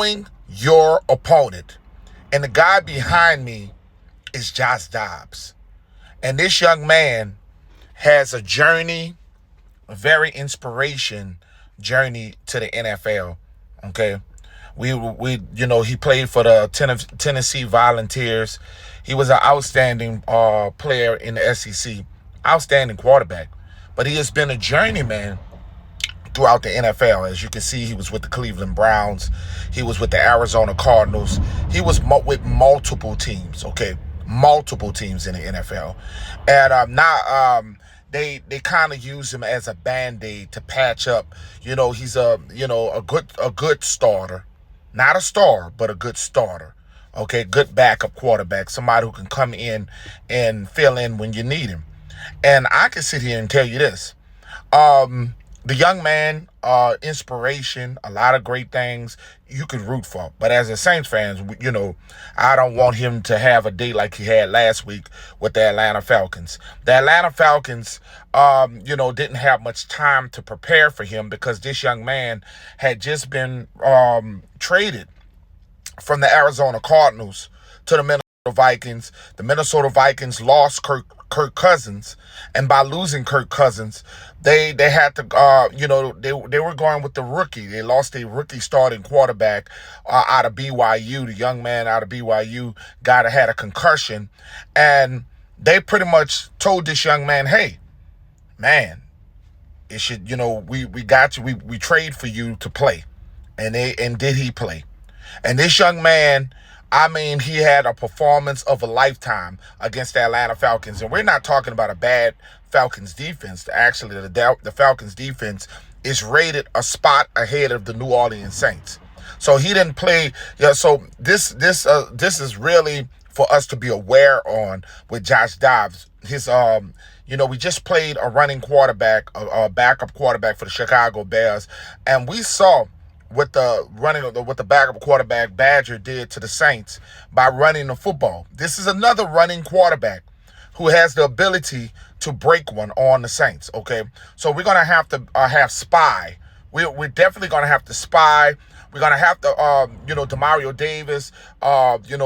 knowing your opponent. And the guy behind me is Joshua Dobbs. And this young man has a journey, a very inspiration journey to the NFL. Okay. He played for the Tennessee Volunteers. He was an outstanding player in the SEC, outstanding quarterback. But he has been a journeyman throughout the NFL. As you can see, he was with the Cleveland Browns. He was with the Arizona Cardinals. He was with multiple teams, okay? Multiple teams in the NFL. And now they kind of use him as a Band-Aid to patch up. He's a good starter. Not a star, but a good starter. Okay, good backup quarterback. Somebody who can come in and fill in when you need him. And I can sit here and tell you this. The young man, inspiration, a lot of great things you could root for. But as a Saints fan, I don't want him to have a day like he had last week with the Atlanta Falcons. The Atlanta Falcons, didn't have much time to prepare for him because this young man had just been traded from the Arizona Cardinals to the Minnesota Vikings. The Minnesota Vikings lost Kirk Cousins, and by losing Kirk Cousins, they had to they were going with the rookie. They lost a rookie starting quarterback out of BYU. The young man out of BYU had a concussion, and they pretty much told this young man, "Hey, man, it should we got you. We trade for you to play," and did he play? And this young man, he had a performance of a lifetime against the Atlanta Falcons. And we're not talking about a bad Falcons defense. Actually, the Falcons defense is rated a spot ahead of the New Orleans Saints. So he didn't play. So this is really for us to be aware on with Josh Dobbs. We just played a running quarterback, a backup quarterback for the Chicago Bears, and we saw what the backup quarterback Badger did to the Saints by running the football. This is another running quarterback who has the ability to break one on the Saints, okay? So we're going to have to have spy. We're definitely going to have to spy. We're going to have to, Demario Davis,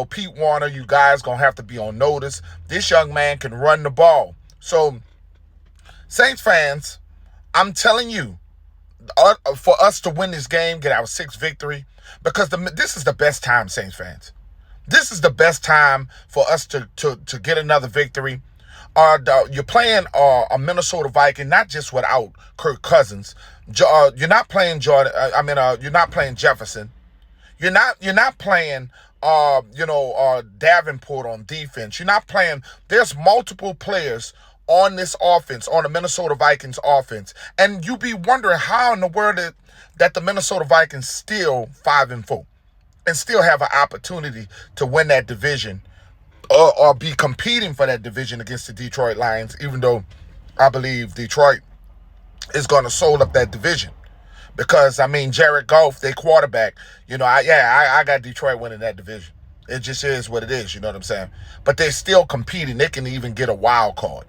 Pete Warner, you guys going to have to be on notice. This young man can run the ball. So, Saints fans, I'm telling you, for us to win this game, get our sixth victory, because this is the best time, Saints fans. This is the best time for us to get another victory. You're playing a Minnesota Viking, not just without Kirk Cousins. You're not playing Jordan. You're not playing Jefferson. You're not playing Davenport on defense. You're not playing. There's multiple players on this offense, on the Minnesota Vikings offense. And you be wondering how in the world that the Minnesota Vikings still 5-4 and still have an opportunity to win that division or be competing for that division against the Detroit Lions, even though I believe Detroit is going to sold up that division. Because, Jared Goff, their quarterback, I got Detroit winning that division. It just is what it is, you know what I'm saying? But they're still competing. They can even get a wild card.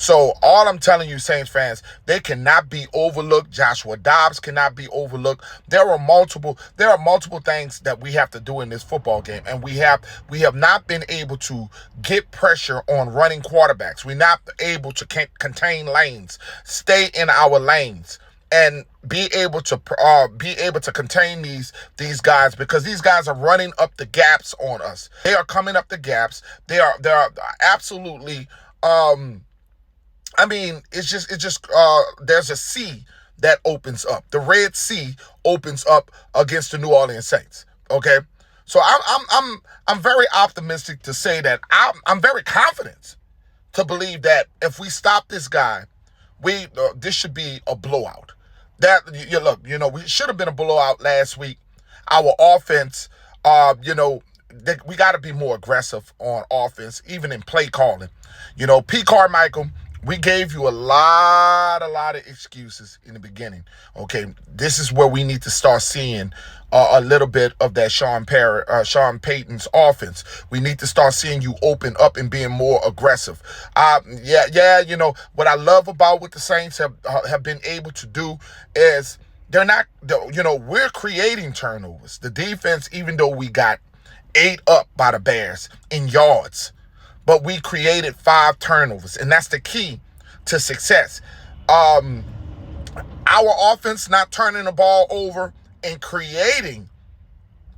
So all I'm telling you, Saints fans, they cannot be overlooked. Joshua Dobbs cannot be overlooked. There are multiple things that we have to do in this football game, and we have not been able to get pressure on running quarterbacks. We're not able to contain lanes, stay in our lanes, and be able to contain these guys, because these guys are running up the gaps on us. They are coming up the gaps. They are absolutely. There's a sea that opens up. The Red Sea opens up against the New Orleans Saints. Okay, so I'm very optimistic to say that I'm very confident to believe that if we stop this guy, this should be a blowout. We should have been a blowout last week. Our offense, we got to be more aggressive on offense, even in play calling. Pete Carmichael, we gave you a lot of excuses in the beginning. Okay, this is where we need to start seeing a little bit of that Sean Payton's offense. We need to start seeing you open up and being more aggressive. What I love about what the Saints have been able to do is we're creating turnovers. The defense, even though we got 8 up by the Bears in yards, but we created 5 turnovers, and that's the key to success. Our offense not turning the ball over and creating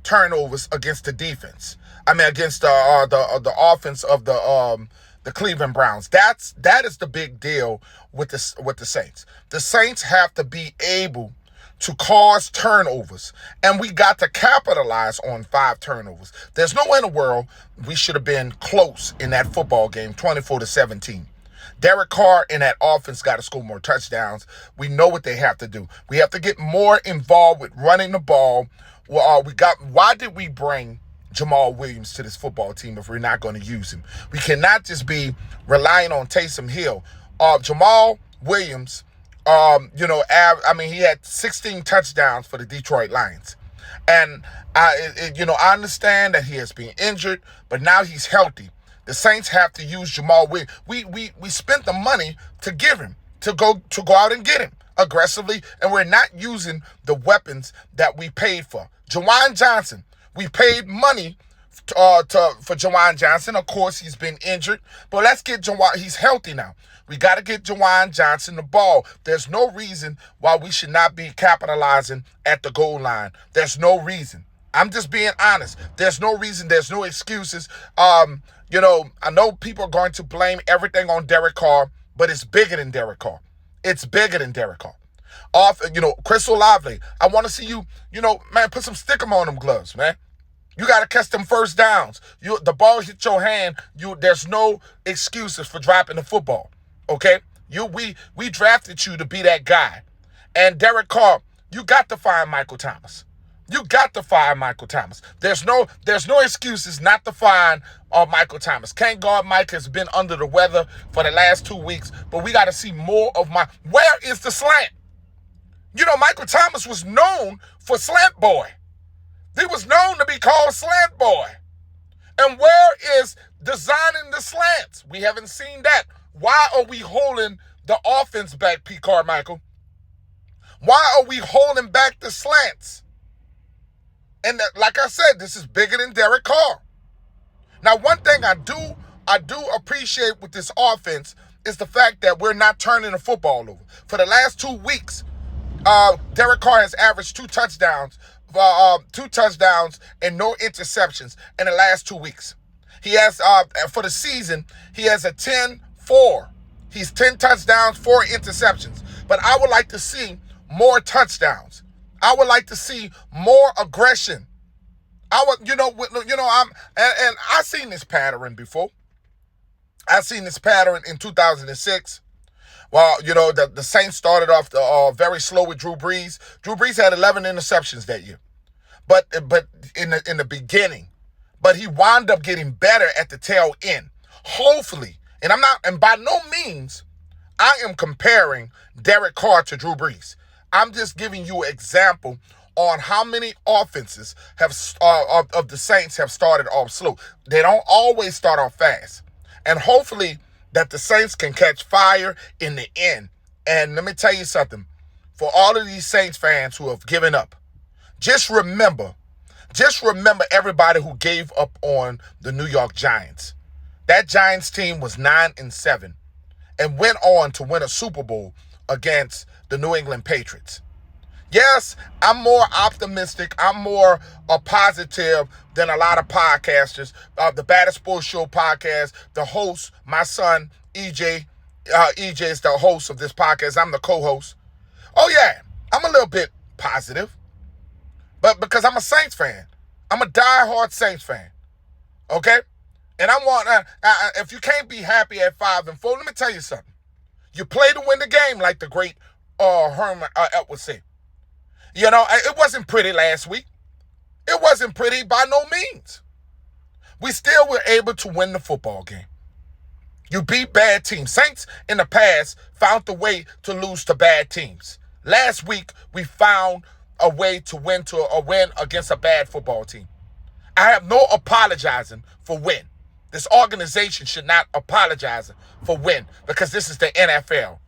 turnovers against the defense. I mean, against the offense of the Cleveland Browns. That is the big deal with the Saints. The Saints have to be able to cause turnovers, and we got to capitalize on 5 turnovers. There's no way in the world we should have been close in that football game, 24-17. Derek Carr and that offense got to score more touchdowns. We know what they have to do. We have to get more involved with running the ball. Why did we bring Jamal Williams to this football team if we're not going to use him? We cannot just be relying on Taysom Hill. Jamal Williams, he had 16 touchdowns for the Detroit Lions. And I understand that he has been injured, but now he's healthy. The Saints have to use Jamal Williams. We spent the money to give him, to go out and get him aggressively, and we're not using the weapons that we paid for. Juwan Johnson, we paid money for Juwan Johnson. Of course, he's been injured, but let's get Juwan. He's healthy now. We got to get Juwan Johnson the ball. There's no reason why we should not be capitalizing at the goal line. There's no reason. I'm just being honest. There's no reason. There's no excuses. I know people are going to blame everything on Derek Carr, but it's bigger than Derek Carr. It's bigger than Derek Carr. Chris Olave, I want to see you, man, put some stickum on them gloves, man. You got to catch them first downs. The ball hit your hand. There's no excuses for dropping the football, okay? We drafted you to be that guy. And Derek Carr, you got to find Michael Thomas. You got to fire Michael Thomas. There's no excuses not to find Michael Thomas. Can't guard Mike has been under the weather for the last 2 weeks, but we got to see more of where is the slant? Michael Thomas was known for slant boy. He was known to be called slant boy. And where is designing the slants? We haven't seen that. Why are we holding the offense back, P. Carmichael? Why are we holding back the slants? And like I said, this is bigger than Derek Carr. Now, one thing I do appreciate with this offense is the fact that we're not turning the football over. For the last 2 weeks, Derek Carr has averaged 2 touchdowns and no interceptions in the last 2 weeks. He has, for the season, he has a 10-4. He's 10 touchdowns, 4 interceptions. But I would like to see more touchdowns. I would like to see more aggression. I've seen this pattern before. I've seen this pattern in 2006. Well, the Saints started off very slow with Drew Brees. Drew Brees had 11 interceptions that year, but in the beginning, but he wound up getting better at the tail end. Hopefully, and by no means, I am comparing Derek Carr to Drew Brees. I'm just giving you an example on how many offenses have of the Saints have started off slow. They don't always start off fast. And hopefully that the Saints can catch fire in the end. And let me tell you something. For all of these Saints fans who have given up, just remember everybody who gave up on the New York Giants. That Giants team was 9-7 and went on to win a Super Bowl against the New England Patriots. Yes, I'm more optimistic. I'm more positive than a lot of podcasters. The Baddest Sports Show podcast, the host, my son, EJ. EJ is the host of this podcast. I'm the co-host. Oh, yeah, I'm a little bit positive. But because I'm a Saints fan. I'm a diehard Saints fan. Okay? And I want, if you can't be happy at 5-4, let me tell you something. You play to win the game, like the great Herman would say. It wasn't pretty last week. It wasn't pretty by no means. We still were able to win the football game. You beat bad teams. Saints in the past found a way to lose to bad teams. Last week, we found a way to win against a bad football team. I have no apologizing for win. This organization should not apologize for win because this is the NFL.